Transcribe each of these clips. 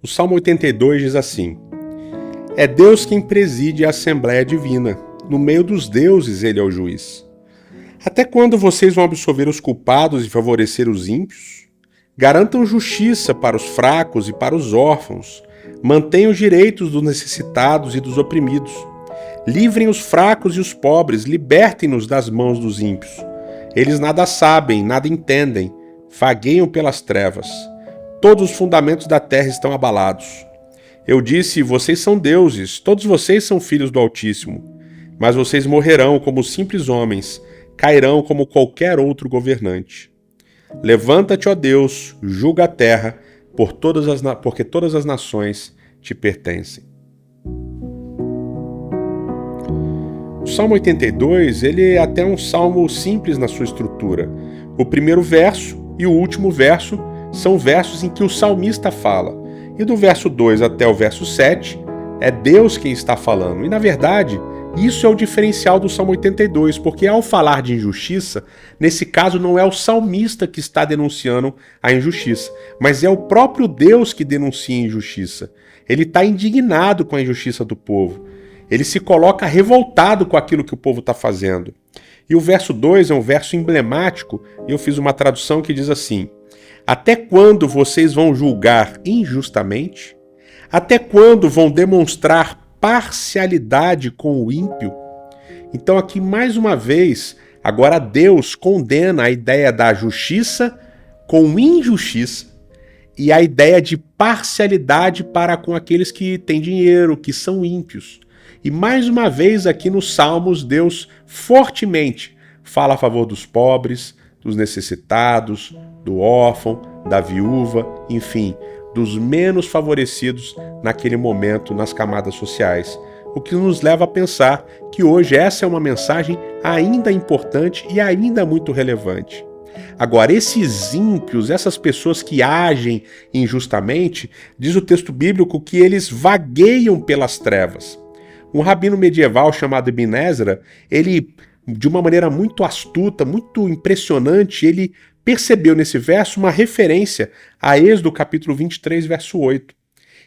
O Salmo 82 diz assim: É Deus quem preside a Assembleia Divina. No meio dos deuses ele é o juiz. Até quando vocês vão absolver os culpados e favorecer os ímpios? Garantam justiça para os fracos e para os órfãos. Mantenham os direitos dos necessitados e dos oprimidos. Livrem os fracos e os pobres, libertem-nos das mãos dos ímpios. Eles nada sabem, nada entendem, vagueiam pelas trevas. Todos os fundamentos da terra estão abalados. Eu disse, vocês são deuses, todos vocês são filhos do Altíssimo. Mas vocês morrerão como simples homens, cairão como qualquer outro governante. Levanta-te, ó Deus, julga a terra, porque todas as nações te pertencem. O Salmo 82, ele é até um salmo simples na sua estrutura. O primeiro verso e o último verso são versos em que o salmista fala. E do verso 2 até o verso 7, é Deus quem está falando. E, na verdade, isso é o diferencial do Salmo 82, porque ao falar de injustiça, nesse caso não é o salmista que está denunciando a injustiça, mas é o próprio Deus que denuncia a injustiça. Ele está indignado com a injustiça do povo. Ele se coloca revoltado com aquilo que o povo está fazendo. E o verso 2 é um verso emblemático, e eu fiz uma tradução que diz assim: Até quando vocês vão julgar injustamente? Até quando vão demonstrar parcialidade com o ímpio? Então aqui mais uma vez, agora Deus condena a ideia da justiça com injustiça e a ideia de parcialidade para com aqueles que têm dinheiro, que são ímpios. E mais uma vez aqui nos Salmos, Deus fortemente fala a favor dos pobres, dos necessitados, do órfão, da viúva, enfim, dos menos favorecidos naquele momento nas camadas sociais. O que nos leva a pensar que hoje essa é uma mensagem ainda importante e ainda muito relevante. Agora, esses ímpios, essas pessoas que agem injustamente, diz o texto bíblico que eles vagueiam pelas trevas. Um rabino medieval chamado Ibn Ezra, ele, de uma maneira muito astuta, muito impressionante, ele percebeu nesse verso uma referência a Êxodo capítulo 23, verso 8.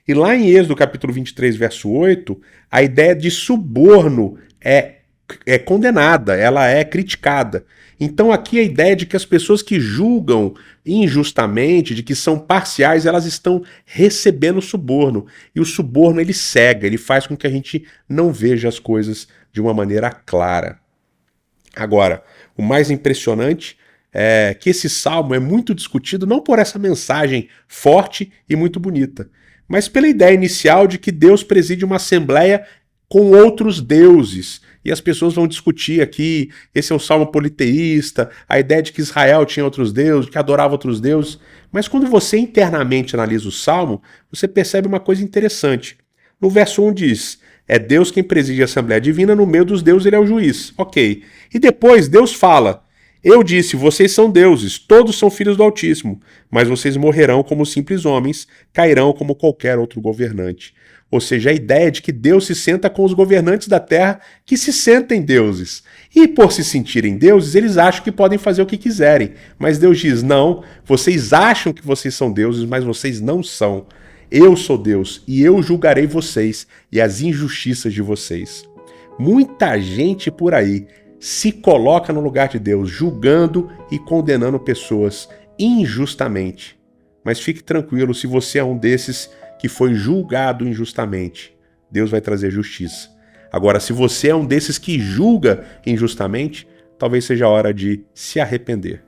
E lá em Êxodo capítulo 23, verso 8, a ideia de suborno é condenada, ela é criticada. Então aqui a ideia de que as pessoas que julgam injustamente, de que são parciais, elas estão recebendo suborno. E o suborno ele cega, ele faz com que a gente não veja as coisas de uma maneira clara. Agora, o mais impressionante é que esse salmo é muito discutido não por essa mensagem forte e muito bonita, mas pela ideia inicial de que Deus preside uma assembleia com outros deuses. E as pessoas vão discutir aqui, esse é um salmo politeísta, a ideia de que Israel tinha outros deuses, que adorava outros deuses. Mas quando você internamente analisa o salmo, você percebe uma coisa interessante. No verso 1 diz: É Deus quem preside a Assembleia Divina, no meio dos deuses ele é o juiz. Ok. E depois Deus fala: Eu disse, vocês são deuses, todos são filhos do Altíssimo, mas vocês morrerão como simples homens, cairão como qualquer outro governante. Ou seja, a ideia de que Deus se senta com os governantes da terra que se sentem deuses. E por se sentirem deuses, eles acham que podem fazer o que quiserem. Mas Deus diz, não, vocês acham que vocês são deuses, mas vocês não são. Eu sou Deus e eu julgarei vocês e as injustiças de vocês. Muita gente por aí se coloca no lugar de Deus, julgando e condenando pessoas injustamente. Mas fique tranquilo, se você é um desses que foi julgado injustamente, Deus vai trazer justiça. Agora, se você é um desses que julga injustamente, talvez seja a hora de se arrepender.